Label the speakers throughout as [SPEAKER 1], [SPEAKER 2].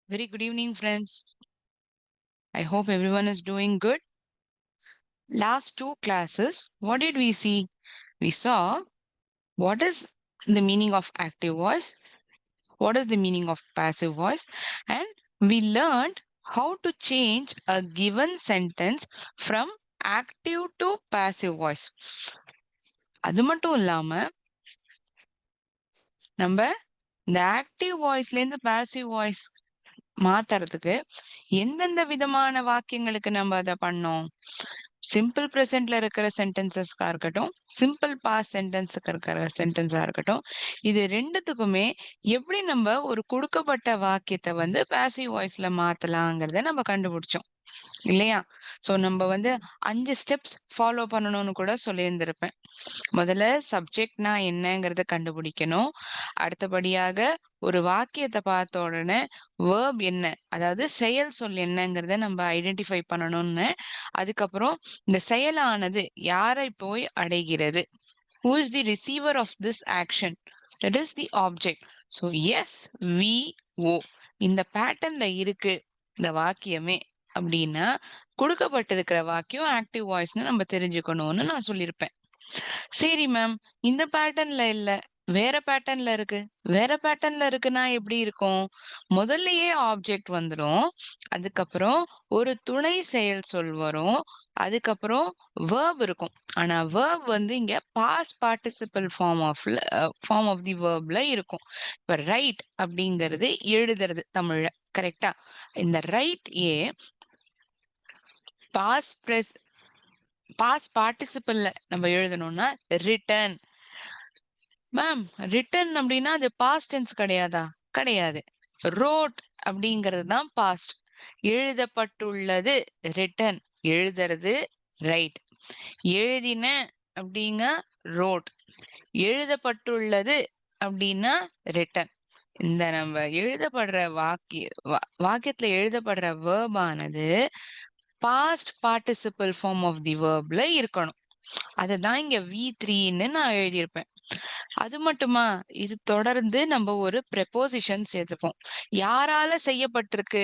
[SPEAKER 1] Very good evening, friends. I hope everyone is doing good. Last two classes, what did we see? We saw what is the meaning of active voice, what is the meaning of passive voice, and we learned how to change a given sentence from active to passive voice. அது மட்டும் இல்லாம நம்ம இந்த active வாய்ஸ்ல இருந்து passive voice மாத்துறதுக்கு எந்தெந்த விதமான வாக்கியங்களுக்கு நம்ம அதை பண்ணோம் சிம்பிள் ப்ரெசென்ட்ல இருக்கிற சென்டென்சஸ்க்கா இருக்கட்டும் சிம்பிள் பாஸ்ட் சென்டென்ஸுக்கு இருக்கிற சென்டென்ஸா இருக்கட்டும் இது ரெண்டுத்துக்குமே எப்படி நம்ம ஒரு கொடுக்கப்பட்ட வாக்கியத்தை வந்து பாசிவ் வாய்ஸ்ல மாத்தலாங்கிறத நம்ம கண்டுபிடிச்சோம் இல்லையா சோ நம்ம வந்து 5 ஸ்டெப்ஸ் ஃபாலோ பண்ணணும்னு கூட சொல்லியிருந்திருப்பேன் முதல்ல சப்ஜெக்ட்னா என்னங்கறத கண்டுபிடிக்கணும் அடுத்தபடியாக ஒரு வாக்கியத்தை பார்த்த உடனே வேர்ப் என்ன அதாவது செயல் சொல் என்னங்கிறத நம்ம ஐடென்டிஃபை பண்ணணும்னு அதுக்கப்புறம் இந்த செயலானது யாரை போய் அடைகிறது who is the receiver of this action that is the object so yes we o இந்த பேட்டர்ன்ல இருக்கு இந்த வாக்கியமே அப்படின்னா கொடுக்கப்பட்டிருக்கிற வாக்கியம் ஆக்டிவ் வாய்ஸ்னு நம்ம தெரிஞ்சுக்கணும்னு நான் சொல்லியிருப்பேன் சரி மேம் இந்த பேட்டர்ன்ல இல்ல வேற பேட்டர்ன்ல இருக்கு வேற பேட்டர்ன்ல இருக்குன்னா எப்படி இருக்கும் முதல்லயே ஆப்ஜெக்ட் வந்துடும் அதுக்கப்புறம் ஒரு துணை செயல் சொல் வரும் அதுக்கப்புறம் வேர்ப் இருக்கும் ஆனா வேர்ப் வந்து இங்க past participle form of the வேர்ப்ல இருக்கும் இப்ப ரைட் அப்படிங்கிறது எழுதுறது தமிழ்ல கரெக்டா இந்த ரைட் பாஸ்ட் பார்ட்டிசிபல்ல நம்ம எழுதணும்னா ரிட்டர்ன் மேம் ரிட்டன் அப்படின்னா அது பாஸ்ட் டென்ஸ் கிடையாதா கிடையாது ரோட் அப்படிங்கிறது தான் பாஸ்ட் எழுதப்பட்டுள்ளது ரிட்டன் எழுதுறது ரைட் எழுதின அப்படிங்க ரோட் எழுதப்பட்டுள்ளது அப்படின்னா ரிட்டன் இந்த நம்ம எழுதப்படுற வாக்கியத்துல எழுதப்படுற வேர்பானது past participle form of the வேர்ப்ல இருக்கணும் அதுதான் இங்க V3ன்னு நான் எழுதியிருப்பேன் அது மட்டுமா இது தொடர்ந்து நம்ம ஒரு ப்ரெப்போசிஷன் சேர்த்துப்போம் யாரால செய்யப்பட்டிருக்கு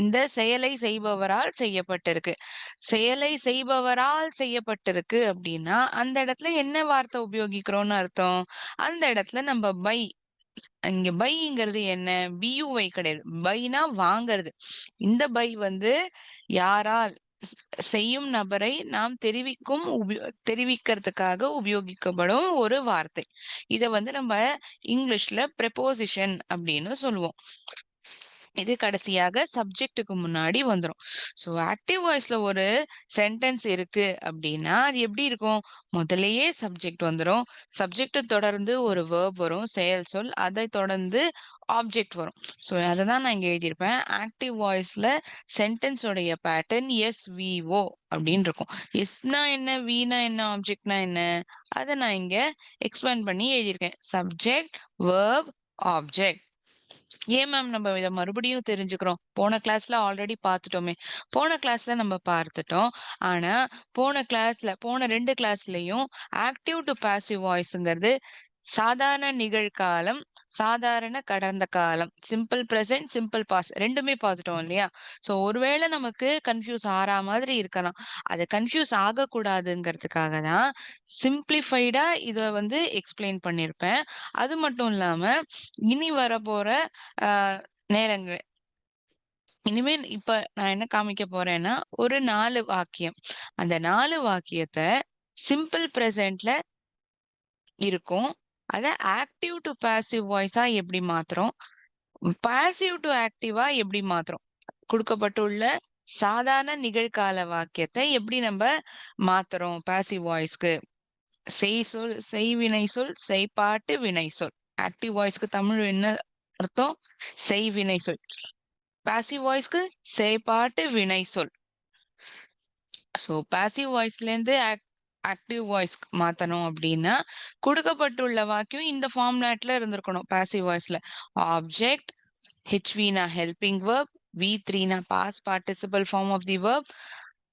[SPEAKER 1] இந்த செயலை செய்பவரால் செய்யப்பட்டிருக்கு செயலை செய்பவரால் செய்யப்பட்டிருக்கு அப்படின்னா அந்த இடத்துல என்ன வார்த்தை உபயோகிக்கிறோம்னு அர்த்தம் அந்த இடத்துல நம்ம பை இங்க பைங்கிறது என்ன பியூவை கிடையாது பைனா வாங்கிறது இந்த பை வந்து யாரால் செய்யும் நபரை நாம் தெரிவிக்கிறதுக்காக உபயோகிக்கப்படும் ஒரு வார்த்தை இத வந்து நம்ம இங்கிலீஷ்ல ப்ரெப்போசிஷன் அப்படின்னு சொல்லுவோம் இது கடைசியாக சப்ஜெக்ட்டுக்கு முன்னாடி வந்துரும் ஸோ ஆக்டிவ் வாய்ஸ்ல ஒரு சென்டென்ஸ் இருக்கு அப்படின்னா அது எப்படி இருக்கும் முதல்லயே சப்ஜெக்ட் வந்துடும் சப்ஜெக்ட் தொடர்ந்து ஒரு வேர்ப் வரும் செயல் சொல் அதை தொடர்ந்து ஆப்ஜெக்ட் வரும் ஸோ அதை தான் நான் இங்க எழுதியிருப்பேன் ஆக்டிவ் வாய்ஸ்ல சென்டென்ஸ் உடைய பேட்டர்ன் SVO அப்படின்னு இருக்கும் எஸ்னா என்ன வீனா என்ன ஆப்ஜெக்ட்னா என்ன அதை நான் இங்க எக்ஸ்பிளைன் பண்ணி எழுதியிருக்கேன் சப்ஜெக்ட் வேர்ப் ஆப்ஜெக்ட் ஏன் மேம் நம்ம இதை மறுபடியும் தெரிஞ்சுக்கிறோம் போன கிளாஸ்ல ஆல்ரெடி பார்த்துட்டோமே போன கிளாஸ்ல நம்ம பார்த்துட்டோம் ஆனா போன 2 கிளாஸ்லயும் ஆக்டிவ் டு பாசிவ் வாய்ஸ்ங்கிறது சாதாரண நிகழ்காலம் சாதாரண கடந்த காலம் சிம்பிள் பிரசன்ட் சிம்பிள் பாஸ் ரெண்டுமே பார்த்துட்டோம் இல்லையா சோ ஒருவேளை நமக்கு கன்ஃபியூஸ் ஆறா மாதிரி இருக்கலாம் அது கன்ஃபியூஸ் ஆகக்கூடாதுங்கிறதுக்காக தான் சிம்பிளிஃபைடா இத வந்து எக்ஸ்பிளைன் பண்ணியிருப்பேன் அது மட்டும் இல்லாம இனி வரப்போற நேரங்கள் இனிமேல் இப்ப நான் என்ன காமிக்க போறேன்னா ஒரு 4 வாக்கியம் அந்த 4 வாக்கியத்தை சிம்பிள் பிரசன்ட்ல இருக்கும் அத ஆக்டிவ் டு பாசிவ் வாய்ஸா எப்படி மாத்துறோம் பாசிவ் டு ஆக்டிவா எப்படி மாத்துறோம் கொடுக்கப்பட்டுள்ள சாதாரண நிகழ்கால வாக்கியத்தை எப்படி நம்ம மாத்துறோம் பாசிவ் வாய்ஸ்க்கு செய்வினை சொல் செய்பாட்டு வினை சொல் ஆக்டிவ் வாய்ஸ்க்கு தமிழ் என்ன அர்த்தம் செய்வினை சொல் பாசிவ் வாய்ஸ்க்கு செய்பாட்டு வினை சொல் சோ பாசிவ் வாய்ஸ்ல இருந்து ஆக்டிவ் வாய்ஸ் மாத்தணும் அப்படின்னா கொடுக்கப்பட்டுள்ள வாக்கியம் இந்த ஃபார்ம்லாட்ல இருந்திருக்கணும் பாசிவ் வாய்ஸ்ல ஆப்ஜெக்ட் ஹெச்வினா ஹெல்பிங் வேர்ப் V3னா past participle form of the verb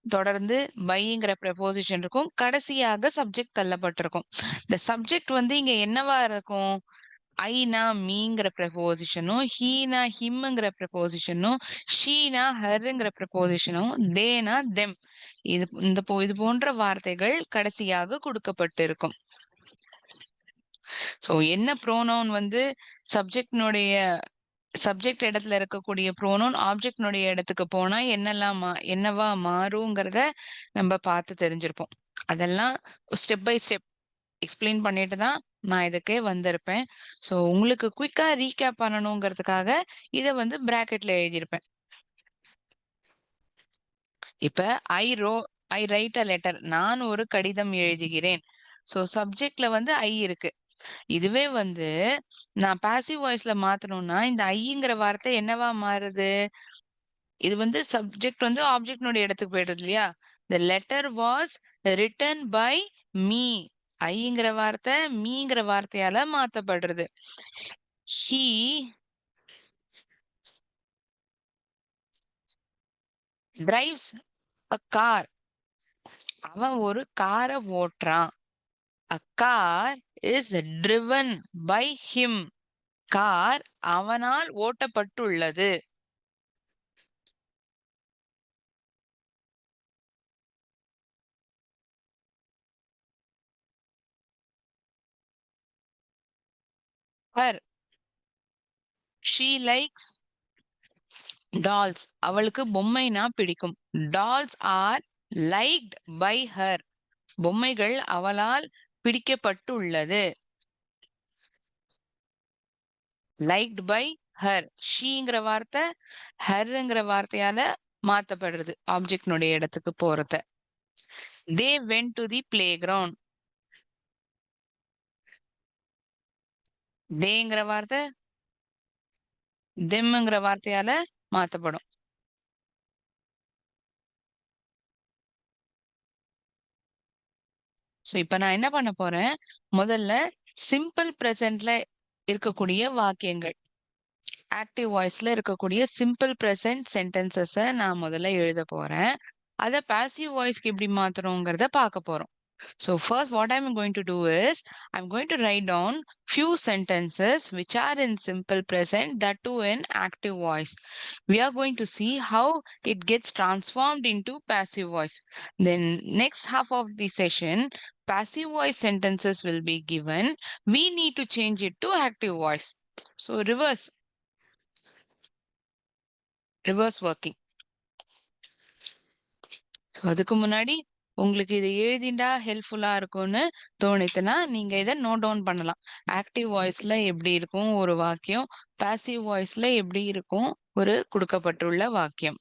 [SPEAKER 1] தொடர்ந்து பைங்கிற ப்ரெபோசிஷன் இருக்கும் கடைசியாக சப்ஜெக்ட் தள்ளப்பட்டிருக்கும் இந்த சப்ஜெக்ட் வந்து இங்க என்னவா இருக்கும் ஐனா மீங்கிற ப்ரெபோசிஷனும், ஹீனா ஹிம்ங்கிற ப்ரெபோசிஷனும், ஷீனா ஹர்ங்கிற ப்ரெபோசிஷனும், தேனா தெம். இது போன்ற வார்த்தைகள் கடைசியாக கொடுக்கப்பட்டிருக்கும். சோ என்ன ப்ரோனவுன் வந்து சப்ஜெக்ட்னுடைய சப்ஜெக்ட் இடத்துல இருக்கக்கூடிய ப்ரோனவுன் ஆப்ஜெக்ட்னுடைய இடத்துக்கு போனா என்னவா மாறுங்கிறத நம்ம பார்த்து தெரிஞ்சிருப்போம். அதெல்லாம் ஸ்டெப் பை ஸ்டெப் எக்ஸ்பிளைன் பண்ணிட்டு தான் நான் இதுக்கே வந்திருப்பேன். சோ உங்களுக்கு குயிக்கா ரீகேப் பண்ணணுங்கிறதுக்காக இத வந்து பிராக்கெட்ல எழுதியிருப்பேன். இப்ப I wrote I write a letter. நான் ஒரு கடிதம் எழுதுகிறேன். சோ சப்ஜெக்ட்ல வந்து ஐ இருக்கு. இதுவே வந்து நான் பாசிவ் வாய்ஸ்ல மாத்தணும்னா, இந்த ஐங்கிற வார்த்தை என்னவா மாறுது? இது வந்து சப்ஜெக்ட் வந்து ஆப்ஜெக்ட்னுடைய இடத்துக்கு போயிடுது இல்லையா? "The letter was written by me." ஐங்கிற வார்த்தை மீங்கிற வார்த்தையால மாத்தப்படுறது. "He drives a car." அவன் ஒரு கார ஓட்டுறான். "A car is driven by him." Car அவனால் ஓட்டப்பட்டுள்ளது. Her she likes dolls. அவளுக்கு பொம்மைனா பிடிக்கும். Dolls are liked by her. பொம்மைகள் அவளால் பிடிக்கப்பட்டுள்ளது. Liked by her. ஷீங்கிற வார்த்தை ஹர்ங்கிற வார்த்தையால மாத்தப்படுறது ஆப்ஜெக்ட்னுடைய இடத்துக்கு போறத. They went to the playground. தேங்கிற வார்த்தை தெம்ங்கிற வார்த்தையால மாத்தப்படும். சோ இப்ப நான் என்ன பண்ண போறேன், முதல்ல சிம்பிள் பிரசன்ட்ல இருக்கக்கூடிய வாக்கியங்கள், ஆக்டிவ் வாய்ஸ்ல இருக்கக்கூடிய சிம்பிள் பிரசன்ட் சென்டென்சஸ நான் முதல்ல எழுத போறேன். அத பாசிவ் வாய்ஸ்க்கு எப்படி மாத்தணுங்கிறத பார்க்க போறோம். So first what I'm going to do is I'm going to write down few sentences which are in simple present, that too in active voice. We are going to see how it gets transformed into passive voice. Then next half of the session, passive voice sentences will be given. We need to change it to active voice. So reverse working. So அதுக்கு முன்னாடி உங்களுக்கு இத எழுதிண்டா ஹெல்ப்ஃபுல்லா இருக்கும்னு தோணித்துன்னா, நீங்க இத note down பண்ணலாம். Active வாய்ஸ்ல எப்படி இருக்கும் ஒரு வாக்கியம், பாசிவ் வாய்ஸ்ல எப்படி இருக்கும் ஒரு குடுக்கப்பட்டுள்ள வாக்கியம்.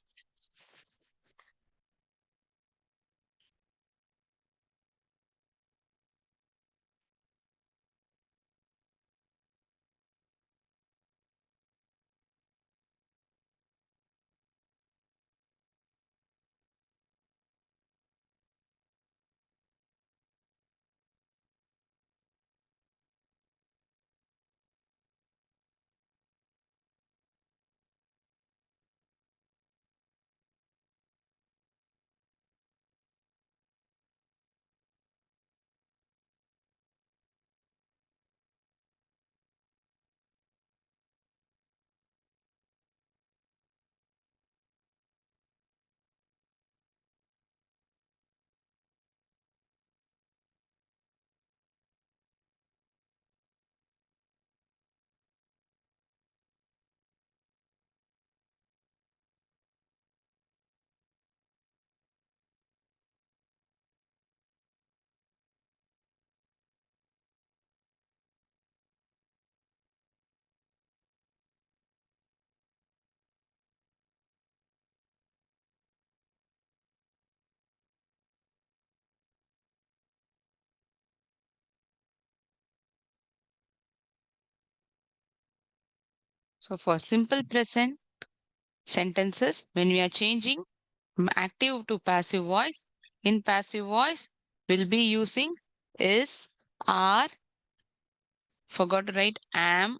[SPEAKER 1] So for simple present sentences, when we are changing from active to passive voice, in passive voice, we'll be using is, are, forgot to write am,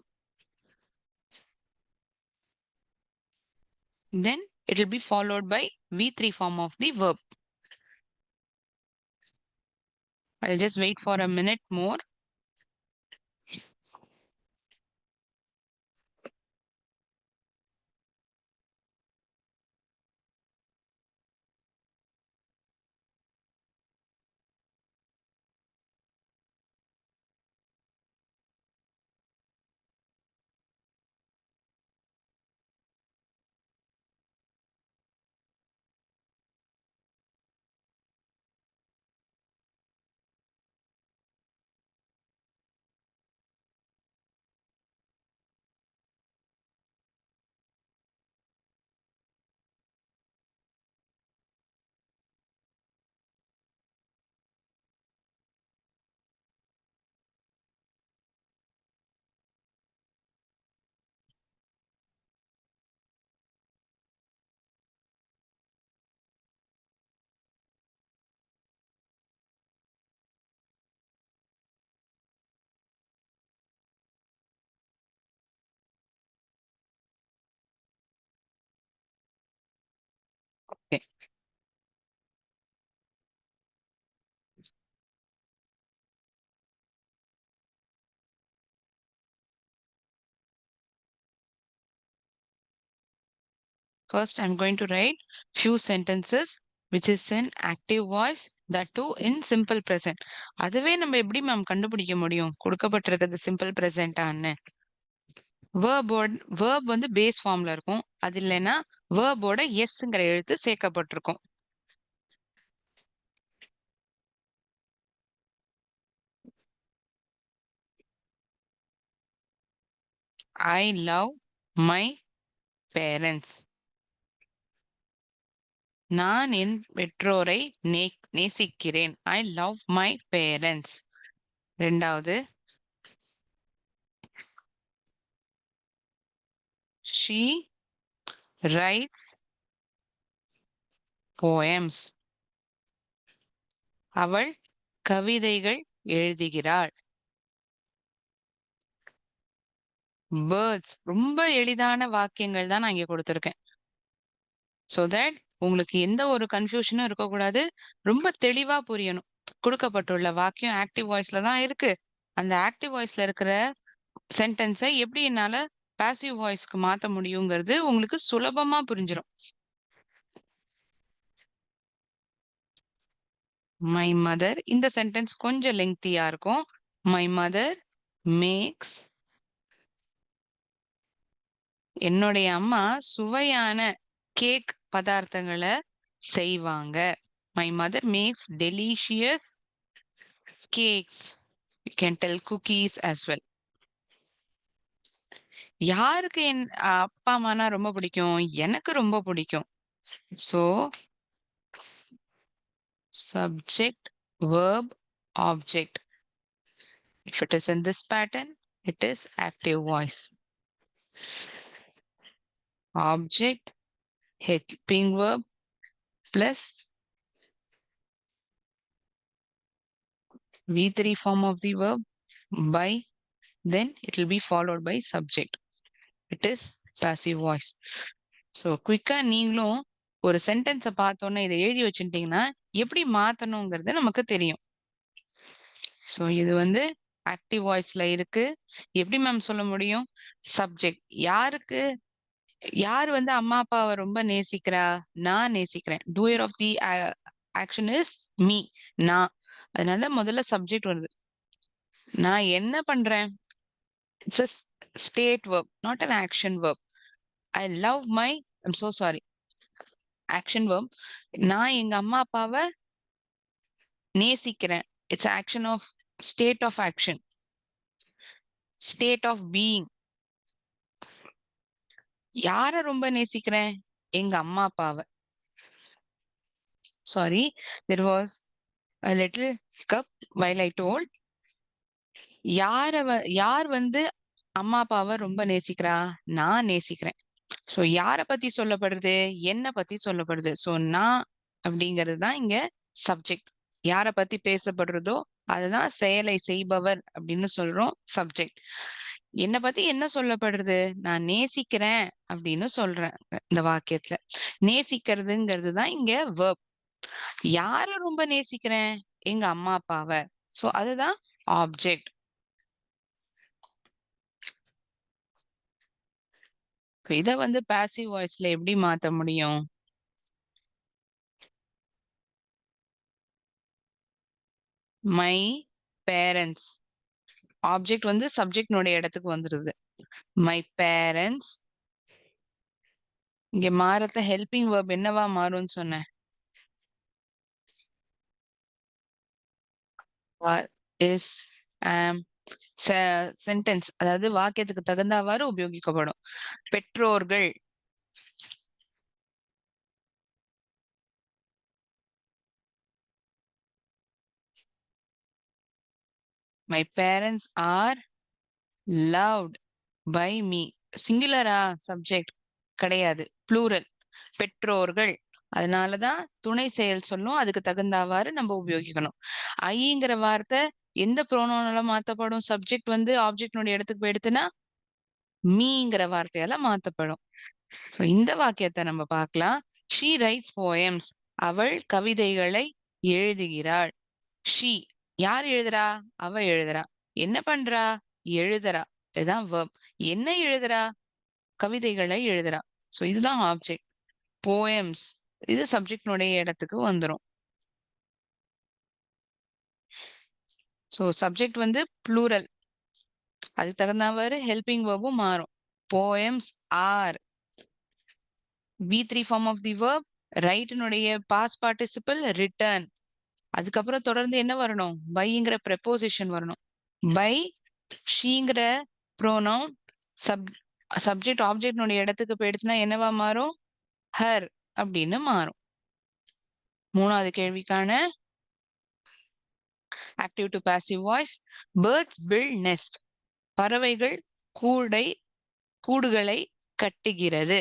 [SPEAKER 1] then it will be followed by V3 form of the verb. I'll just wait for a minute more. First, I'm going to write few sentences which is in active voice, that too in simple present. அதுவே நம்ம எப்படி ma'am கண்டுபிடிக்க முடியும் கொடுக்கப்பட்டிருக்கிறது simple பிரசன்டான்னு? Verb வந்து base ஃபார்ம்ல இருக்கும். அது இல்லைன்னா வேர்போட எஸ்ங்கிற எழுத்து சேர்க்கப்பட்டிருக்கும். I love my parents. நான் என் பெற்றோரை நேசிக்கிறேன். I love my parents. ரெண்டாவது, she writes poems. அவள் கவிதைகள் எழுதுகிறாள். வேர்ட்ஸ் ரொம்ப எளிதான வாக்கியங்கள் தான் நான் இங்க கொடுத்திருக்கேன். சோ தட் உங்களுக்கு எந்த ஒரு கன்ஃபியூஷனும் இருக்கக்கூடாது. ரொம்ப தெளிவா புரியணும். கொடுக்கப்பட்டுள்ள வாக்கியம் ஆக்டிவ் வாய்ஸ்ல தான் இருக்கு. அந்த ஆக்டிவ் வாய்ஸ்ல இருக்கிற சென்டென்ஸை எப்படி என்னால பாசிவ் வாய்ஸ்க்கு மாத்த முடியுங்கிறது உங்களுக்கு சுலபமா புரிஞ்சிடும். மை மதர், இந்த சென்டென்ஸ் கொஞ்சம் லெங்க்தியா இருக்கும். மை மதர் மேக்ஸ், என்னுடைய அம்மா சுவையான கேக் பதார்த்தங்களை செய்வாங்க. My mother makes delicious cakes. You can tell cookies as well. யாருக்கு என் அப்பா அம்மானா ரொம்ப பிடிக்கும்? எனக்கு ரொம்ப பிடிக்கும். So subject, verb, object. If it is in this pattern, it is active voice. Object, helping verb plus V3 form of the verb by, then it will be followed by subject. It is passive voice. So குயிக்கா நீங்களும் ஒரு சென்டென்ஸை பார்த்தோன்னே இதை எழுதி வச்சுட்டீங்கன்னா எப்படி மாத்தணுங்கிறது நமக்கு தெரியும். ஸோ இது வந்து ஆக்டிவ் வாய்ஸ்ல இருக்கு. எப்படி மேம் சொல்ல முடியும்? சப்ஜெக்ட் யாருக்கு, யார் வந்து அம்மா அப்பாவை ரொம்ப நேசிக்கிறா? நான் நேசிக்கிறேன். Doer of the action is me, நான். அதனால முதல்ல சப்ஜெக்ட் வருது. நான் என்ன பண்றேன்? It's a state verb, not an action verb. I love my, I'm so sorry, action verb. நான் எங்க அம்மா அப்பாவை நேசிக்கிறேன். It's action of state of action, state of being. யார ரொம்ப நேசிக்கிறேன்? எங்க அம்மா அப்பாவை. Sorry, there was a little hiccup while I told. யார் வந்து அம்மா அப்பாவை ரொம்ப நேசிக்கிறா? நான் நேசிக்கிறேன். சோ யார பத்தி சொல்லப்படுது? என்ன பத்தி சொல்லப்படுது? சோ நான் அப்படிங்கிறது தான் இங்க சப்ஜெக்ட். யார பத்தி பேசப்படுறதோ அதுதான் செயலை செய்பவர் அப்படின்னு சொல்றோம் சப்ஜெக்ட். என்ன பத்தி என்ன சொல்லப்படுறது? நான் நேசிக்கிறேன் அப்படின்னு சொல்றேன் இந்த வாக்கியத்துல. நேசிக்கிறதுங்கிறது தான் இங்க verb. யார ரொம்ப நேசிக்கிறேன்? எங்க அம்மா அப்பாவை. சோ அதுதான் ஆப்ஜெக்ட். இத வந்து பாசிவ் வாய்ஸ்ல எப்படி மாத்த முடியும்? மை பேரண்ட்ஸ், ஆப்ஜெக்ட் வந்து சப்ஜெக்ட்னுடைய இடத்துக்கு வந்துருது. My parents. இங்க மாறத்த ஹெல்பிங் verb என்னவா மாறும்னு சொன்னேன்? ஆர், இஸ், ஆம். சென்டென்ஸ், அதாவது வாக்கியத்துக்கு தகுந்தவாறு உபயோகிக்கப்படும். பெற்றோர்கள். My parents are loved by me. சிங்குலரா சப்ஜெக்ட்? கிடையாது, ப்ளூரல். பெற்றோர்கள். அதனாலதான் துணை செயல் சொல்லும், அதுக்கு தகுந்தவாறு நம்ம உபயோகிக்கணும். ஐங்கிற வார்த்தை எந்த ப்ரோனோனால மாத்தப்படும்? சப்ஜெக்ட் வந்து ஆப்ஜெக்ட்னுடைய இடத்துக்கு போயிடுத்துன்னா மீங்கிற வார்த்தையால மாத்தப்படும். இந்த வாக்கியத்தை நம்ம பார்க்கலாம். she writes poems. அவள் கவிதைகளை எழுதுகிறாள். she, யார் எழுதுறா? அவ எழுதுறா. என்ன பண்றா? எழுதுறா. இதுதான் verb. என்ன எழுதுறா? கவிதைகளை எழுதுறா. சோ இதுதான் ஆப்ஜெக்ட். போயம்ஸ். இது சப்ஜெக்ட்னுடைய இடத்துக்கு வந்துரும். ஸோ சப்ஜெக்ட் வந்து ப்ளூரல். அதுக்கு தகுந்தவாறு ஹெல்பிங் வெர்பும் மாறும். Poems are. V3 form of the verb ரைட்னுடைய பாஸ்ட் பார்ட்டிசிபிள் ரிட்டர்ன். அதுக்கப்புறம் தொடர்ந்து என்ன வரணும்? பைங்கிற ப்ரெப்போசிஷன் வரணும். பை ஷீங்கிற ப்ரோனவுன் சப்ஜெக்ட் ஆப்ஜெக்ட்னுடைய இடத்துக்கு போயிடுச்சுன்னா என்னவா மாறும்? ஹர் அப்படின்னு மாறும். மூணாவது கேள்விக்கான active to passive voice. Birds build nest. பறவைகள் கூடுகளை கட்டுகிறது.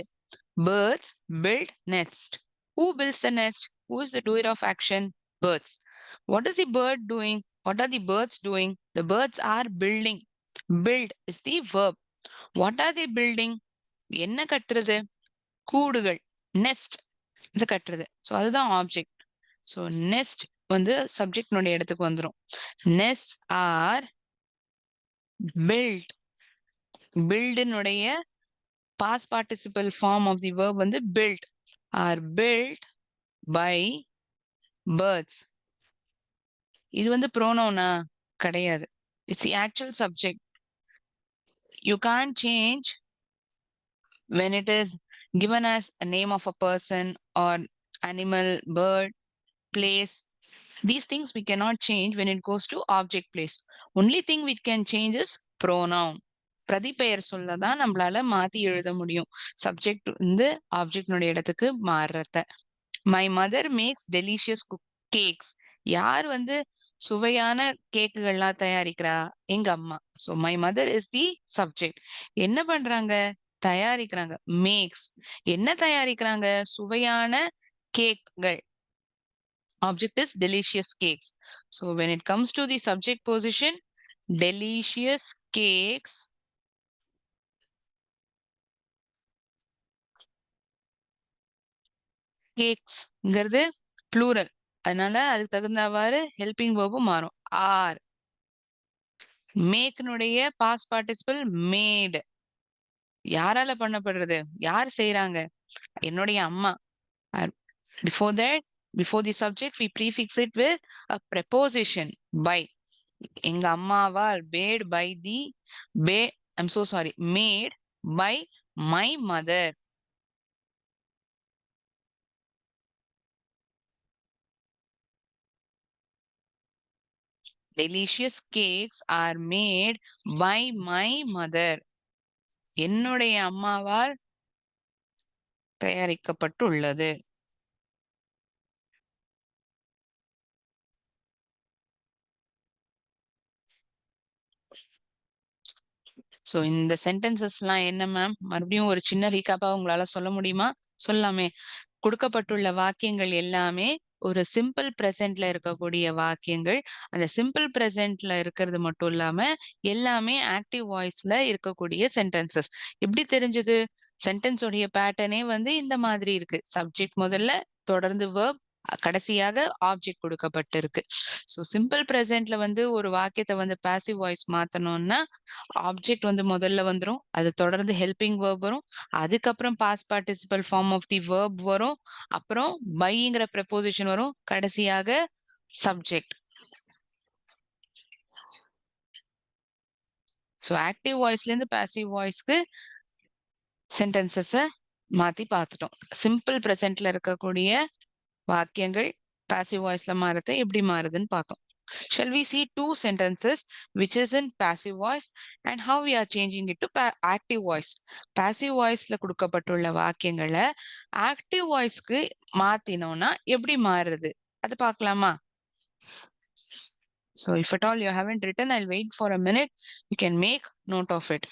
[SPEAKER 1] Birds build nest. Who builds the nest? Who is the doer of action? Birds. What is the bird doing? What are the birds doing? The birds are building. Build is the verb. What are they building? என்ன கட்டுறது? கூடுகள். Nest இது கட்டுறது. So அதுதான் object. So next வந்து சப்ஜெக்ட்னுடைய இடத்துக்கு வந்துடும். Nest are build. பில்டுனுடைய past participle form of the verb வந்து built are built by birds. இது வந்து pronoun-ஆ? கிடையாது. It's the actual subject. You can't change when it is given as a name of a person or animal, bird, place. These things we cannot change when it goes to object place. Only thing we can change is pronoun. பிரதிபெயர் சொல்ல தான் நம்மளால மாத்தி எழுத முடியும். Subject வந்து ஆப்ஜெக்ட்னுடைய இடத்துக்கு மாறுறத. My mother makes delicious cakes. யார் வந்து சுவையான கேக்குகள்லாம் தயாரிக்கிறா? எங்க அம்மா. So my mother is the subject. என்ன பண்றாங்க? தயாரிக்கிறாங்க. மேக்ஸ். என்ன தயாரிக்கிறாங்க? சுவையான கேக்குகள். Object is delicious cakes. So when it comes to the subject position, delicious cakes கேக்ஸ்ங்கிறது ப்ளூரல். அதனால அதுக்கு தகுந்தவாறு ஹெல்பிங் வேர்பும் மாறும். ஆர். மேக்னுடைய பாஸ்ட் பார்ட்டிசிபிள் மேட். யாரால பண்ணப்படுறது? யார் செய்றாங்க? என்னுடைய அம்மா. Before that, before the subject, we prefix it with a preposition by. எங்க அம்மாவால் made by the I'm so sorry, made by my mother. Delicious cakes are made by my mother. என்னுடைய அம்மாவால் தயாரிக்கப்பட்டுள்ளது. சோ இந்த சென்டென்சஸ்லாம் என்ன மேம்? மறுபடியும் ஒரு சின்ன ரீகேப்பா உங்களால சொல்ல முடியுமா? சொல்லலாமே. கொடுக்கப்பட்டுள்ள வாக்கியங்கள் எல்லாமே ஒரு சிம்பிள் பிரசன்ட்ல இருக்கக்கூடிய வாக்கியங்கள். அந்த சிம்பிள் பிரசன்ட்ல இருக்கிறது மட்டும் இல்லாம, எல்லாமே ஆக்டிவ் வாய்ஸ்ல இருக்கக்கூடிய சென்டென்சஸ். எப்படி தெரிஞ்சது? சென்டென்ஸ் உடைய பேட்டர்னே வந்து இந்த மாதிரி இருக்கு. சப்ஜெக்ட் முதல்ல, தொடர்ந்து வெர்ப், கடைசியாக ஆப்ஜெக்ட் கொடுக்கப்பட்டிருக்கு. சோ சிம்பிள் பிரசன்ட்ல வந்து ஒரு வாக்கியத்தை வந்து பாசிவ் வாய்ஸ் மாத்தணும்னா, ஆப்ஜெக்ட் வந்து முதல்ல வந்துரும். அது தொடர்ந்து ஹெல்பிங் வெர்ப் வரும். அதுக்கப்புறம் past participle form of the verb வரும். அப்புறம் பைங்கிற ப்ரெப்போசிஷன் வரும். கடைசியாக சப்ஜெக்ட். சோ ஆக்டிவ் வாய்ஸ்ல இருந்து பாசிவ் வாய்ஸ்க்கு சென்டென்சஸ மாத்தி பார்த்துட்டோம். சிம்பிள் பிரசன்ட்ல இருக்கக்கூடிய வாக்கியங்கள் பாசிவ் வாய்ஸ்ல மாறுறது எப்படி மாறுதுன்னு பார்த்தோம். Shall we see two sentences which is in passive voice and how we are changing it to active voice? Passive voiceல கொடுக்கப்பட்டுள்ள வாக்கியங்களை active voiceக்கு மாத்தினோம்னா எப்படி மாறுது? அது பார்க்கலாமா? So if at all you haven't written, I'll wait for a minute. You can make note of it.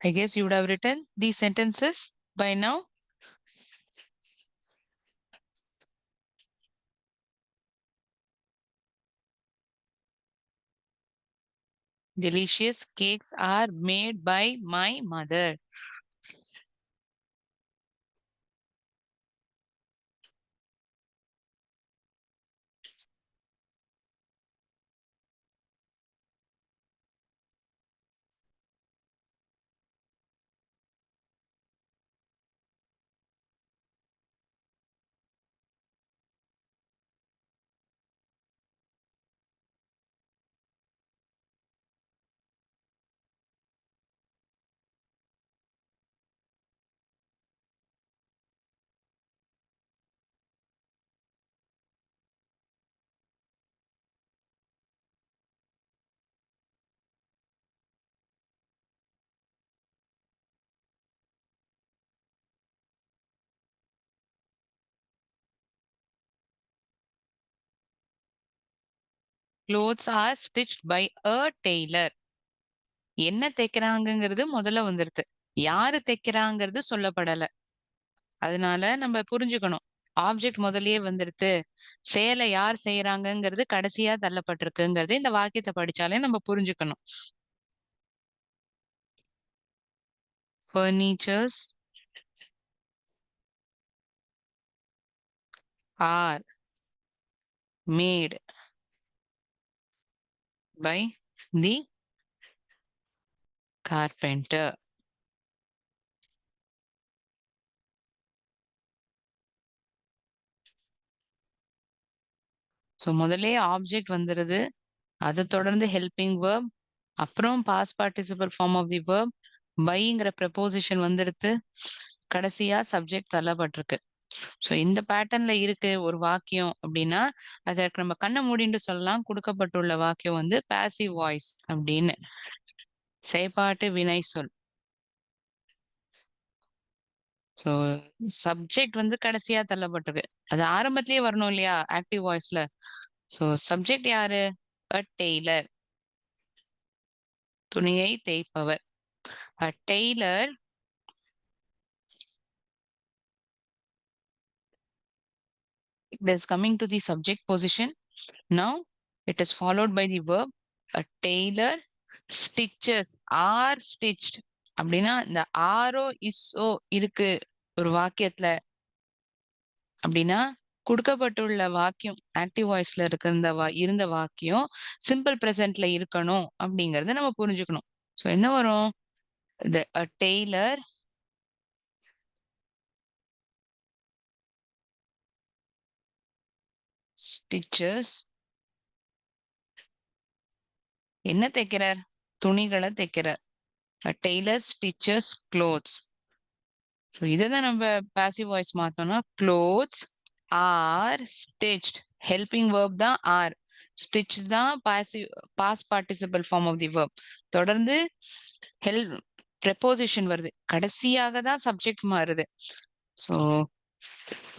[SPEAKER 1] I guess you would have written these sentences by now. Delicious cakes are made by my mother. Clothes are stitched by a tailor. என்ன தைக்கிறாங்கங்கிறது முதல்ல வந்துருது. யாரு தைக்கிறாங்கிறது சொல்லப்படல. அதனால நம்ம புரிஞ்சுக்கணும். Object முதல்லயே வந்துடுத்து. செயலை யார் செய்றாங்கங்கிறது கடைசியா தள்ளப்பட்டிருக்குங்கிறது இந்த வாக்கியத்த படிச்சாலே நம்ம புரிஞ்சுக்கணும். Furnitures are made by the carpenter. So முதல்லயே ஆப்ஜெக்ட் வந்துருது. அத தொடர்ந்து ஹெல்பிங் வெர்ப், அப்புறம் past participle form of the verb, பைங்கிற ப்ரிபோசிஷன் வந்துடுத்து. கடைசியா சப்ஜெக்ட் தள்ளப்பட்டிருக்கு. ஸோ இந்த பேட்டர்ன்ல இருக்கு ஒரு வாக்கியம் அப்படின்னா, அதற்கு நம்ம கண்ண மூடிட்டு சொல்லலாம். குடுக்கப்பட்டுள்ள வாக்கியம் வந்து பாசிவ் வாய்ஸ் அப்படின்னு. செயப்பாட்டு வினை சொல். ஸோ சப்ஜெக்ட் வந்து கடைசியா தள்ளப்பட்டிருக்கு. அது ஆரம்பத்திலேயே வரணும் இல்லையா? ஆக்டிவ் வாய்ஸ்ல. ஸோ சப்ஜெக்ட் யாரு? A tailor. துணியை தேய்ப்பவர். A tailor it is coming to the subject position. Now it is followed by the verb. A tailor stitches are stitched. அப்படின்னா இந்த ஆரோ இஸ்ஸோ இருக்கு ஒரு வாக்கியத்துல அப்படின்னா கொடுக்கப்பட்டுள்ள வாக்கியம் ஆக்டிவ் வாய்ஸ்ல இருக்க இருந்த வாக்கியம் சிம்பிள் பிரசன்ட்ல இருக்கணும் அப்படிங்கறத நம்ம புரிஞ்சுக்கணும். சோ என்ன வரும்? a tailor stitches. என்ன தைக்கிறார்? துணிகளை தைக்கிறார். a tailor stitches clothes. So இதை தான் நம்ம பாசிவ் வாய்ஸ் மாத்தோம்னா clothes are stitched. Helping verb தான் are. ஸ்டிச் தான் passive past participle form of the verb. தொடர்ந்து ஹெல்ப் preposition வருது. கடைசியாக தான் சப்ஜெக்ட் மாறுது. So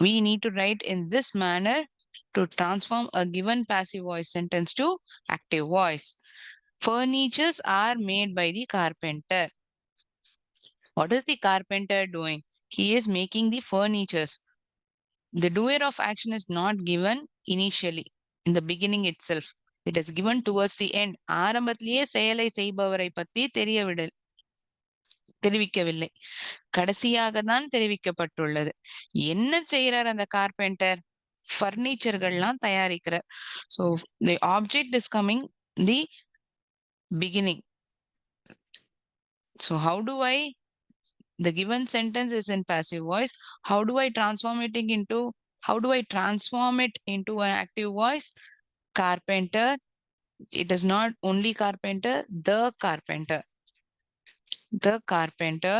[SPEAKER 1] we need to write in this manner to transform a given passive voice sentence to active voice. Furnitures are made by the carpenter. What is the carpenter doing? He is making the furnitures. The doer of action is not given initially, in the beginning itself. It is given towards the end. ஆரம்பத்திலேயே செயலை செய்பவரை பத்தி தெரிவிக்கவில்லை. கடைசியாக தான் தெரிவிக்கப்பட்டுள்ளது. என்ன செய்யறார் அந்த carpenter? பர்னிச்சர்கள்லாம் தயாரிக்கிறார். So the object is coming the beginning. So how do I the given sentence is in passive voice. How do I transform it into an active voice? Carpenter. It is not only carpenter, the carpenter. The carpenter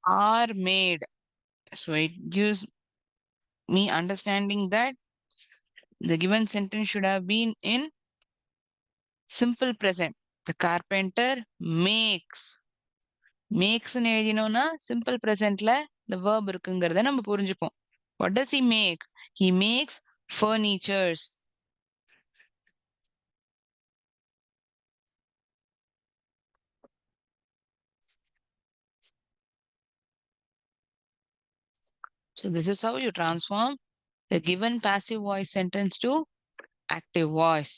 [SPEAKER 1] are made. So it gives me understanding that the given sentence should have been in simple present. The carpenter makes. மேக்ஸ்ன்னு எழுதினோம்னா simple பிரசன்ட்ல the verb இருக்குங்கிறத நம்ம புரிஞ்சுப்போம். What does he make? He makes furnitures. So this is how you transform the given passive voice sentence to active voice.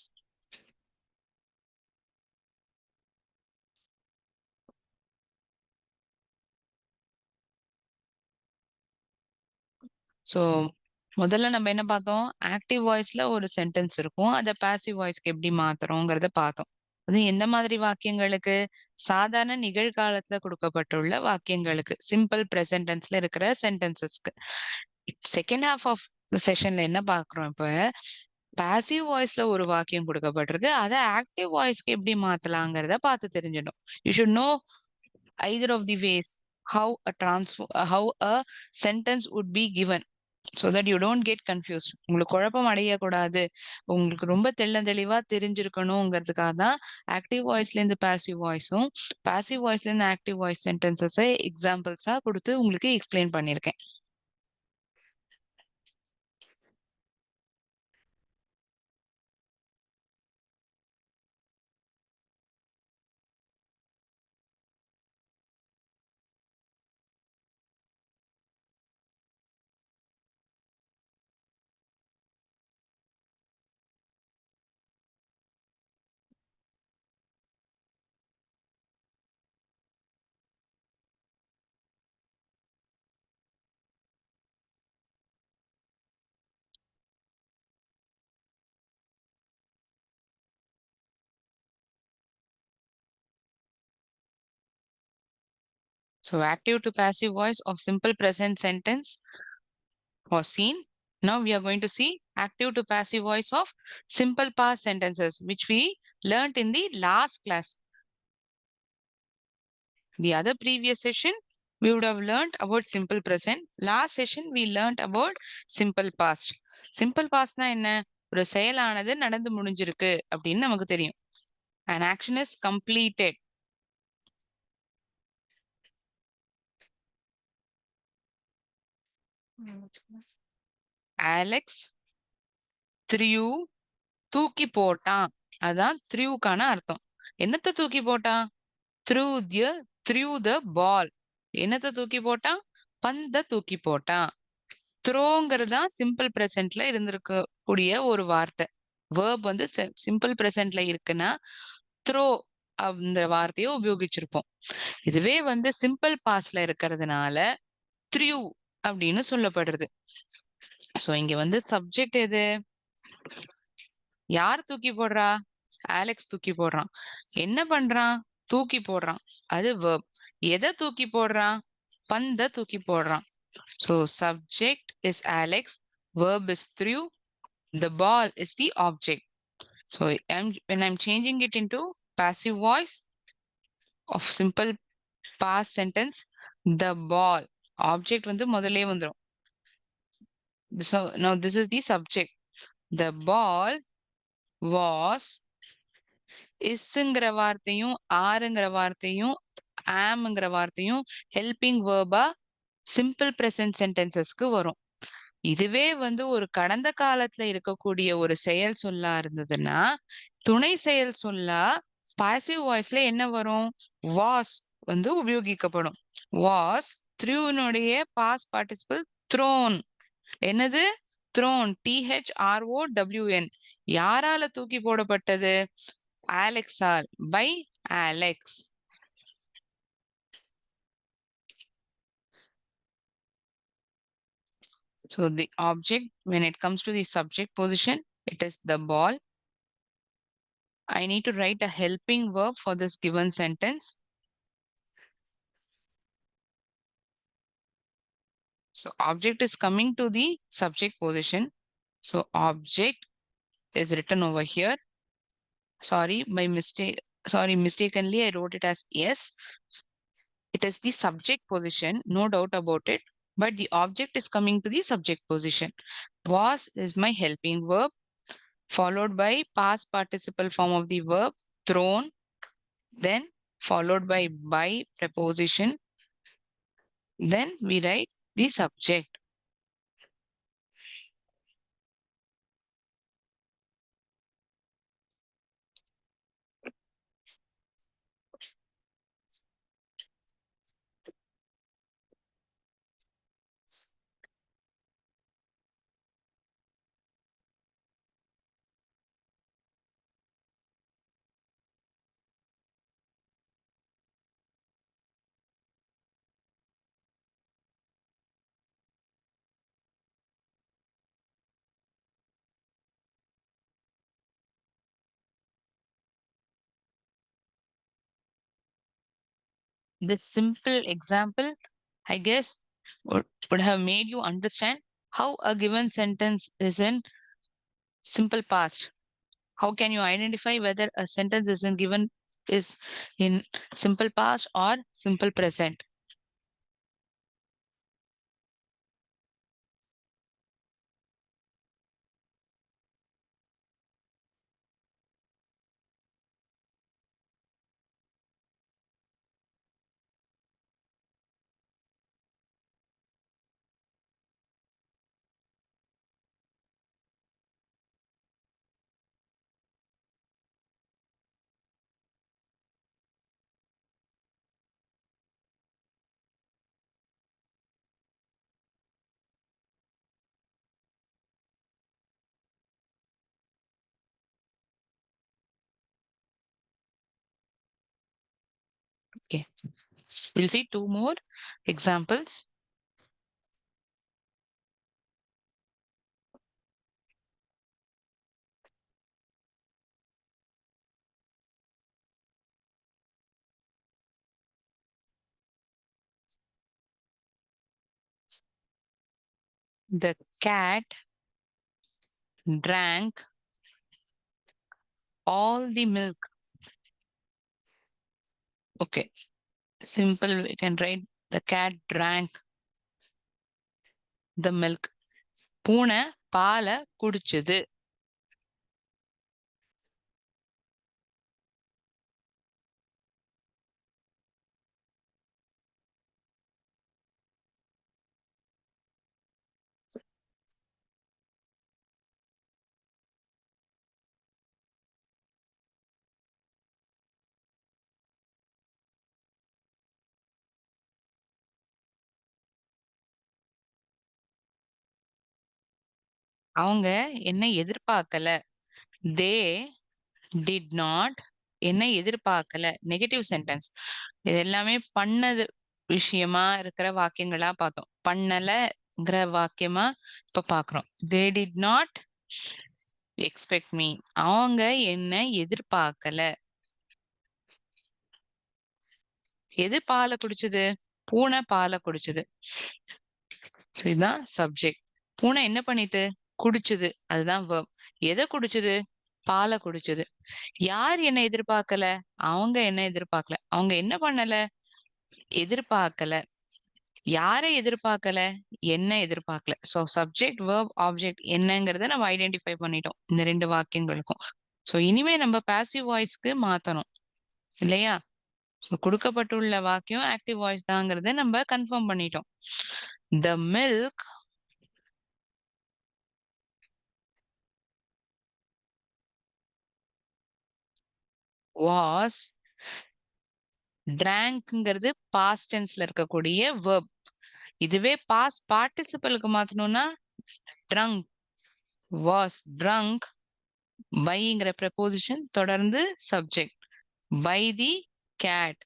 [SPEAKER 1] So முதல்ல நம்ம என்ன பார்த்தோம்? ஆக்டிவ் வாய்ஸ்ல ஒரு சென்டென்ஸ் இருக்கும். அத பாசிவ் வாய்ஸ்க்கு எப்படி மாத்துறோங்கிறத பார்த்தோம். அது எந்த மாதிரி வாக்கியங்களுக்கு? சாதாரண நிகழ்காலத்துல கொடுக்கப்பட்டுள்ள வாக்கியங்களுக்கு. சிம்பிள் பிரசன்ட் டென்ஸ்ல இருக்கிற சென்டென்சஸ்க்கு. செகண்ட் ஹால்ஃப் ஆஃப் த செஷன்ல என்ன பார்க்குறோம் இப்ப? பாசிவ் வாய்ஸ்ல ஒரு வாக்கியம் கொடுக்கப்பட்டிருக்கு. அத ஆக்டிவ் வாய்ஸ்க்கு எப்படி மாத்தலாங்கிறத பார்த்து தெரிஞ்சிடணும். You should know either of the ways how a sentence would be given so that you don't get confused. உங்களுக்கு குழப்பம் அடையக்கூடாது. உங்களுக்கு ரொம்ப தெளிவா தெரிஞ்சிருக்கணுங்கிறதுக்காக தான் ஆக்டிவ் வாய்ஸ்ல இருந்து பாசிவ் வாய்ஸும், பாசிவ் வாய்ஸ்ல இருந்து ஆக்டிவ் வாய்ஸ் சென்டென்சஸை எக்ஸாம்பிள்ஸா கொடுத்து உங்களுக்கு எக்ஸ்பிளைன் பண்ணியிருக்கேன். So active to passive voice of simple present sentence was seen. Now we are going to see active to passive voice of simple past sentences, which we learnt in the last class. The other previous session, we would have learnt about simple present. Last session, we learnt about simple past. Simple pastனா என்ன? ஒரு செயலானது நடந்து முடிஞ்சிருக்கு அப்படின்னு நமக்கு தெரியும். An action is completed. Alex threw தூக்கி போட்டான். அதான் threw-க்கான அர்த்தம். என்னத்த தூக்கி போட்டான்? threw the ball. என்னத்த தூக்கி போட்டான்? பந்த தூக்கி போட்டான். த்ரோங்கிறது தான் சிம்பிள் பிரசன்ட்ல இருந்திருக்கக்கூடிய ஒரு வார்த்தை. வேர்ப் வந்து சிம்பிள் பிரசன்ட்ல இருக்குன்னா த்ரோ அந்த வார்த்தையை உபயோகிச்சிருப்போம். இதுவே வந்து சிம்பிள் பாஸ்ட்ல இருக்கிறதுனால த்ரியூ அப்படின்னு சொல்லப்படுறது. சோ இங்க வந்து சப்ஜெக்ட் எது? யார் தூக்கி போடுறா? ஆலெக்ஸ் தூக்கி போடுறான். என்ன பண்றான்? தூக்கி போடுறான். அது வேர்ப். எதை தூக்கி போடுறான்? பந்த தூக்கி போடுறான். So subject is Alex, verb is threw, the ball is the object. So when I'm changing it into passive voice of simple past sentence, the ball object வந்து முதல்லே வந்துரும். So now this is the subject. The ball was isங்கிற வார்த்தையும் ஆறுங்கிற வார்த்தையும் ஆம்ங்கிற வார்த்தையும் helping வேர்பா simple present சென்டென்சஸ்க்கு வரும். இதுவே வந்து ஒரு கடந்த காலத்துல இருக்கக்கூடிய ஒரு செயல் சொல்லா இருந்ததுன்னா துணை செயல் சொல்லா பாசிவ் வாய்ஸ்ல என்ன வரும்? வாஸ் வந்து உபயோகிக்கப்படும். வாஸ் த்ரூனுடைய பாஸ்ட் பார்ட்டிசிபிள் த்ரோன். என்னது? த்ரோன். THROWN. யாரால தூக்கி போடப்பட்டது? ஆலெக்ஸால். By Alex. So the object, when it comes to the subject position, it is the ball. I need to write a helping verb for this given sentence. So object is coming to the subject position. So object is written over here. Sorry, mistakenly I wrote it as yes. It is the subject position, no doubt about it. But the object is coming to the subject position. Was is my helping verb, followed by past participle form of the verb, thrown. Then followed by preposition. Then we write the subject. This simple example, I guess, would have made you understand how a given sentence is in simple past. How can you identify whether a sentence is in given is in simple past or simple present? Okay. We'll see two more examples. The cat drank all the milk. Okay. Simple, we can write the cat drank the milk. பூனை பாலை குடிச்சது. அவங்க என்ன எதிர்பார்க்கல. They did not என்ன எதிர்பார்க்கல. Negative sentence. இது எல்லாமே பண்ணது விஷயமா இருக்கிற வாக்கியங்களா பார்த்தோம். பண்ணலங்கிற வாக்கியமா இப்ப பாக்குறோம். They did not expect me. அவங்க என்ன எதிர்பார்க்கல. எது பாலை குடிச்சது? பூனை பாலை குடிச்சது. சோ இதுதான் சப்ஜெக்ட். பூனை என்ன பண்ணிட்டு குடிச்சது, அதுதான் verb. எதை குடிச்சது? பாலை குடிச்சது. யார் என்ன எதிர்பார்க்கல? அவங்க என்ன எதிர்பார்க்கல. அவங்க என்ன பண்ணல? எதிர்பார்க்கல. யாரை எதிர்பார்க்கல? என்ன எதிர்பார்க்கல. சோ சப்ஜெக்ட் verb ஆப்ஜெக்ட் என்னங்கறத நம்ம ஐடென்டிஃபை பண்ணிட்டோம் இந்த ரெண்டு வாக்கியங்களுக்கும். சோ இனிமே நம்ம பாசிவ் வாய்ஸ்க்கு மாத்தணும் இல்லையா? சோ கொடுக்கப்பட்டுள்ள வாக்கியம் ஆக்டிவ் வாய்ஸ் தாங்கிறத நம்ம கன்ஃபார்ம் பண்ணிட்டோம். The milk was drankங்கிறது past tenseல இருக்கக்கூடிய verb. இதுவே past participleக்கு மாத்தணும்னா drunk, was drunk byங்கிற preposition தொடர்ந்து subject by the cat.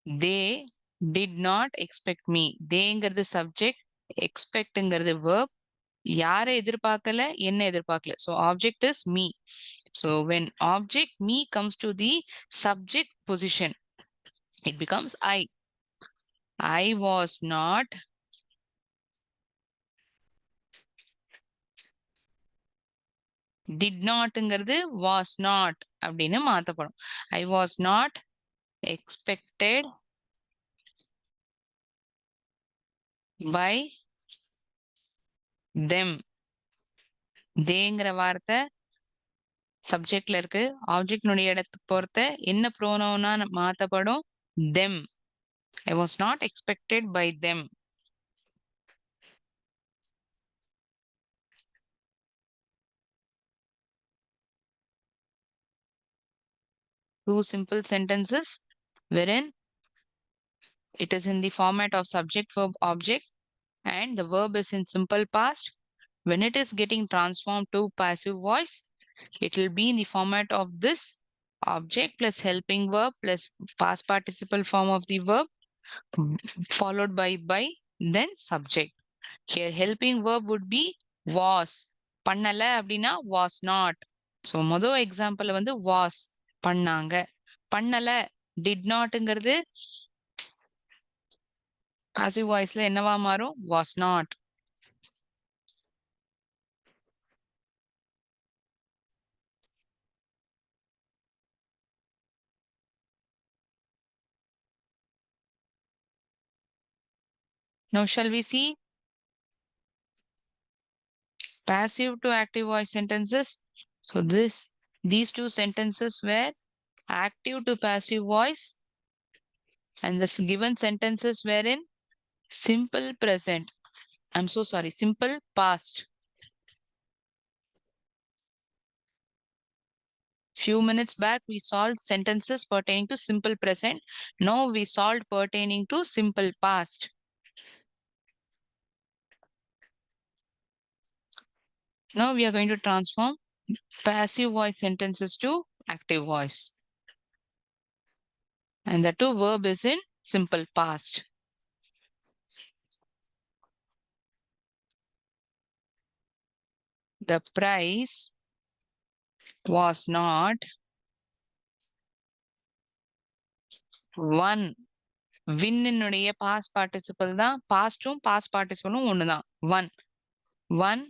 [SPEAKER 1] They did not expect me. தேங்கிறது subject, expectங்கிறது verb. யாரை எதிர்பார்க்கல, என்ன எதிர்பார்க்கல. So object is me. So when object me comes to the subject position, it becomes I. I was not did notங்கிறது was not அப்படின்னு மாத்தப்படும். I was not expected by them. தேங்கிற வார்த்தை சப்ஜெக்ட்ல இருக்கு. ஆப்ஜெக்ட்னுடைய இடத்துக்கு பொறுத்து என்ன ப்ரோனவுனா மாத்தப்படும்? them. I was not expected by them. Two simple sentences wherein it is in the format of subject, verb, object, and the verb is in simple past. When it is getting transformed to passive voice, it will be in the format of this object plus helping verb plus past participle form of the verb followed by then subject. Here helping verb would be was. பண்ணல அப்படின்னா was not. So முதல் example வந்து was பண்ணாங்க. பண்ணல did notங்கிறது passive voiceல என்னவா மாறும்? Was not. Now shall we see passive to active voice sentences? So these two sentences were active to passive voice and the given sentences were in simple present. I'm so sorry, simple past. Few minutes back, we solved sentences pertaining to simple present. Now we solved pertaining to simple past. Now we are going to transform passive voice sentences to active voice. And the two verb is in simple past. The price was not won. வின்னுடைய past participle தான் பாஸ்டும் past பார்ட்டிசிபிளும் ஒண்ணுதான் one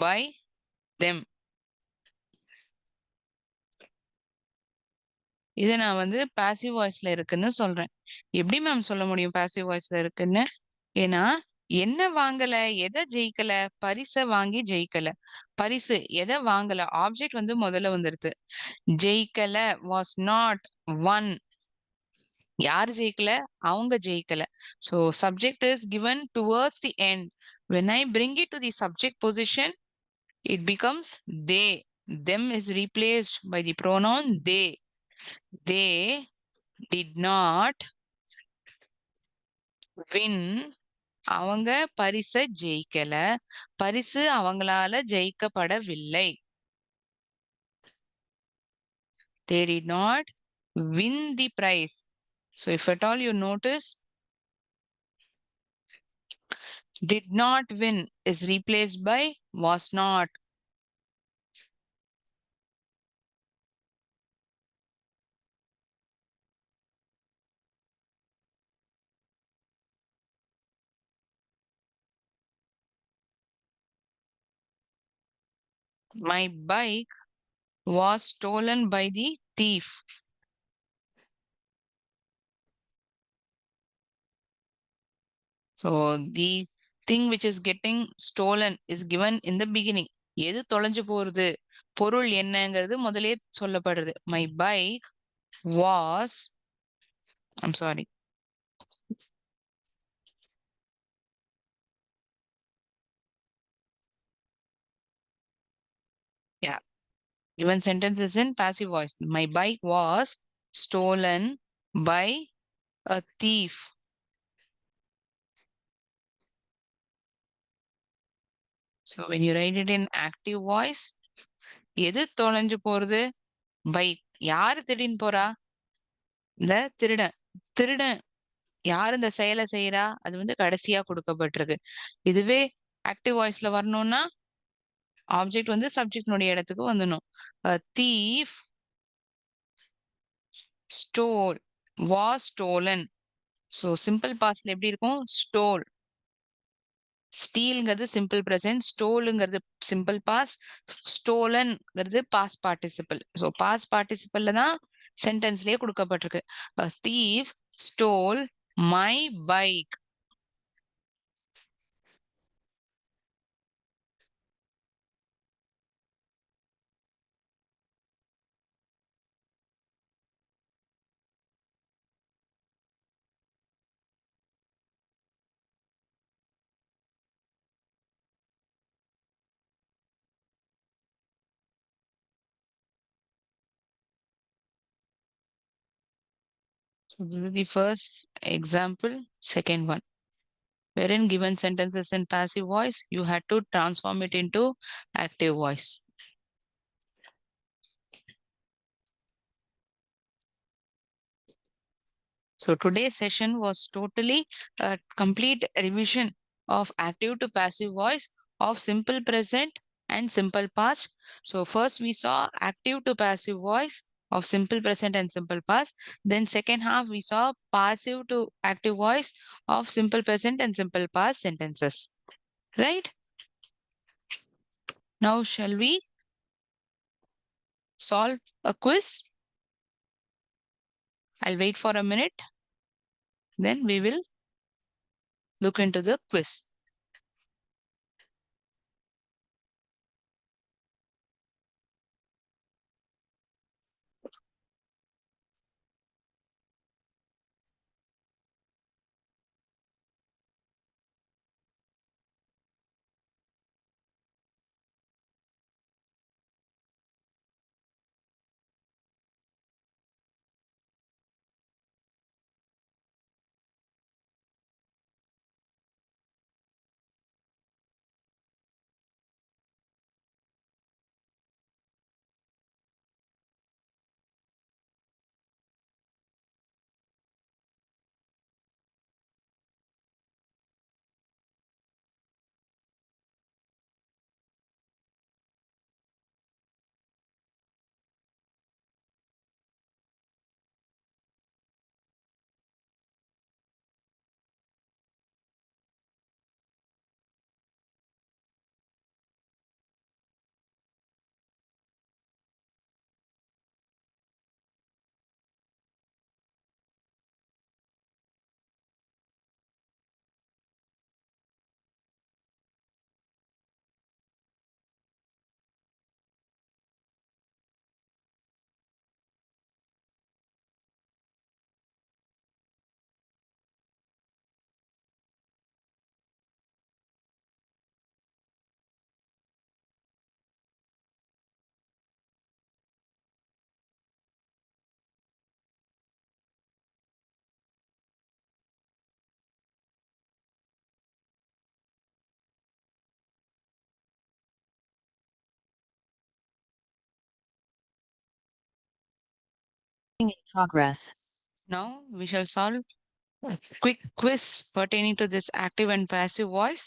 [SPEAKER 1] by them. இதை நான் வந்து passive வாய்ஸ்ல இருக்குன்னு சொல்றேன். எப்படி மேம் சொல்ல முடியும் பாசிவ் வாய்ஸ்ல இருக்குன்னு? ஏன்னா என்ன வாங்கல, எதை ஜெயிக்கல, பரிசை வாங்கி ஜெயிக்கல. பரிசு எதை வாங்கல, ஆப்ஜெக்ட் வந்து முதல்ல வந்துருது. ஜெயிக்கல வாஸ் நாட் ஒன். யார் ஜெயிக்கல? அவங்க ஜெயிக்கல. So subject is given towards the end. When I bring it to the subject position, it becomes they. Them is replaced by the pronoun they. They did not win. அவங்க பரிசை ஜெயிக்கல. பரிசு அவங்களால ஜெயிக்கப்படவில்லை. They did not win the prize. So if at all you notice, did not win is replaced by was not. My bike was stolen by the thief. So the thing which is getting stolen is given in the beginning. எது தொலைஞ்சு போறது, பொருள் என்னங்கிறது முதலே சொல்லப்படுறது. My bike was, I'm sorry. Yeah. Given sentence is in passive voice. My bike was stolen by a thief. So when you write it in active voice, எது தொலைஞ்சு போறது? பைக். யாரு திருடின்னு போறா? இந்த திருடன். திருடன் யார் இந்த செயலை செய்யறா? அது வந்து கடைசியா கொடுக்கப்பட்டிருக்கு. இதுவே ஆக்டிவ் வாய்ஸ்ல வரணும்னா ஆப்ஜெக்ட் வந்து சப்ஜெக்ட்னுடைய இடத்துக்கு வந்துடணும். Thief stole was stolen. So simple பாஸ்ட்ல எப்படி இருக்கும்? ஸ்டோல். ஸ்டீல்ங்கிறது சிம்பிள் பிரசன்ட், ஸ்டோலுங்கிறது சிம்பிள் பாஸ்ட், ஸ்டோலன்ங்கிறது பாஸ்ட் பார்ட்டிசிபிள். ஸோ பாஸ்ட் பார்ட்டிசிபிள்ல தான் சென்டென்ஸ்லயே கொடுக்கப்பட்டிருக்கு. Thief stole my bike. So this is the first example. Second one, wherein given sentences in passive voice, you had to transform it into active voice. So today's session was totally a complete revision of active to passive voice of simple present and simple past. So first we saw active to passive voice of simple present and simple past. Then second half we saw passive to active voice of simple present and simple past sentences. Right? Now shall we solve a quiz? I'll wait for a minute. Then we will look into the quiz.
[SPEAKER 2] In progress.
[SPEAKER 1] Now we shall solve a quick quiz pertaining to this active and passive voice.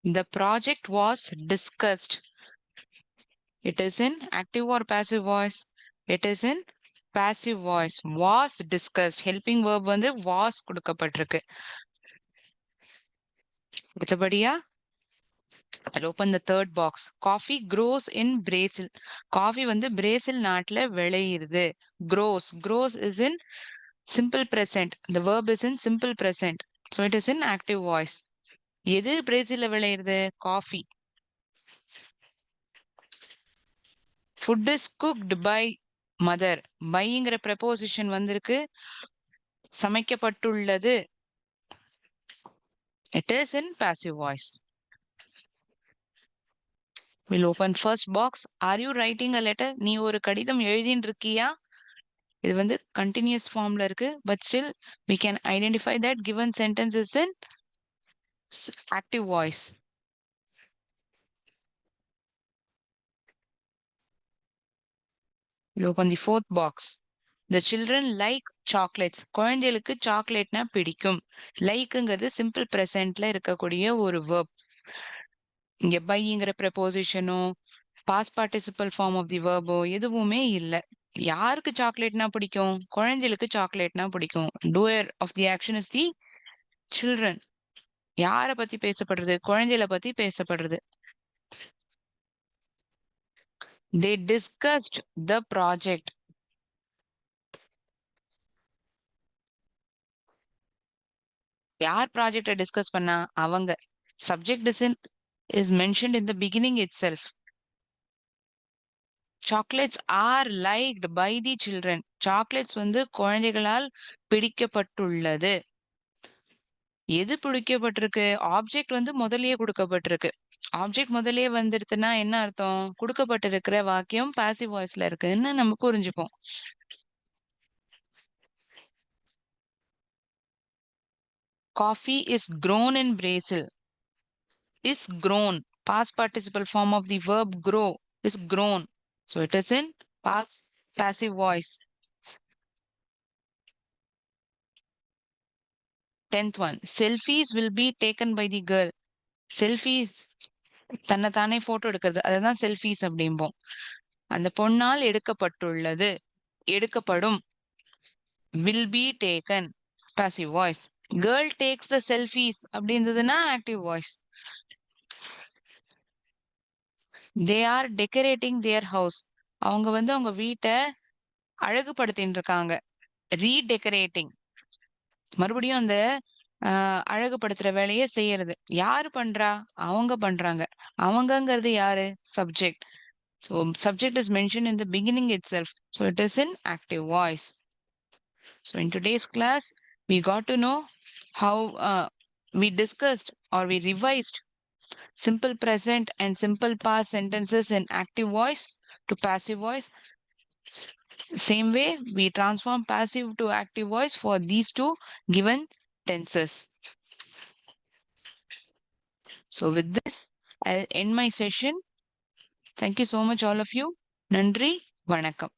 [SPEAKER 1] The project was discussed. It is in active or passive voice? It is in passive voice. Was discussed. Helping verb வந்து was கொடுக்கப்பட்டிருக்கு. அடுத்தபடியா I'll open the third box. Coffee grows in Brazil. Coffee வந்து Brazil நாட்டுல விளையுது. Grows. Grows is in simple present. The verb is in simple present. So it is in active voice. எது பிரேசில்ல விளையுது? Coffee. Food is cooked by mother. Buyங்கிற preposition வந்திருக்கு. சமைக்கப்பட்டுள்ளது. It is in passive voice. We'll open first box. Are you writing a letter? நீ ஒரு கடிதம் எழுதின்னு இருக்கியா? இது வந்து continuous formல இருக்கு. But still, we can identify that given sentence is in active voice. We'll open the fourth box. The children like chocolates. குழந்தைகளுக்கு சாக்லேட்னா பிடிக்கும். லைக்ங்கிறது சிம்பிள் பிரசன்ட்ல இருக்கக்கூடிய ஒரு verb. இங்க பைங்கிற preposition-ஓ past participle form of the வேர்போ எதுவுமே இல்ல. யாருக்கு சாக்லேட்னா பிடிக்கும்? குழந்தைகளுக்கு சாக்லேட்னா பிடிக்கும். Doer of the action is the children. யார பத்தி பேசப்படுறது? குழந்தைகளை பத்தி பேசப்படுறது. They discussed the project. யார் ப்ராஜெக்ட டிஸ்கஸ் பண்ணா? அவங்க. Subject is mentioned in the beginning itself. Chocolates are liked by the children. Chocolates வந்து குழந்தைகளால் பிடிக்கப்பட்டுள்ளது. எது பிடிக்கப்பட்டிருக்கு? ஆப்ஜெக்ட் வந்து முதல்லயே குடுக்கப்பட்டிருக்கு. ஆப்ஜெக்ட் முதல்லயே வந்துடுத்துன்னா என்ன அர்த்தம்? குடுக்கப்பட்டிருக்கிற வாக்கியம் பாசிவ் வாய்ஸ்ல இருக்குன்னு நம்ம புரிஞ்சுப்போம். Coffee is grown in Brazil. Is grown. Past participle form of the verb grow is grown. So it is in past passive voice. 10th one. Selfies will be taken by the girl. Selfies தன்னைத்தானே photo எடுக்கிறது. அதுதான் selfies அப்படிம்போம். அந்த பொண்ணால் எடுக்கப்பட்டுள்ளது. எடுக்கப்படும். Will be taken. Passive voice. Girl takes the selfies அப்படின்றதுன்னா active voice. They are decorating their house. அவங்க வந்து அவங்க வீட்ட அழகுபடுத்தின்னு இருக்காங்க. ரீடெக்கரேட்டிங். மறுபடியும் அந்த அழகுபடுத்துற வேலைய செய்யறது. யாரு பண்றா? அவங்க பண்றாங்க. அவங்கங்கிறது யாரு? Subject. So subject is mentioned in the beginning itself. So it is in active voice. So in today's class, we got to know how we discussed or we revised simple present and simple past sentences in active voice to passive voice. Same way, we transform passive to active voice for these two given tenses. So with this, I'll end my session. Thank you so much, all of you. Nandri, Vanakkam.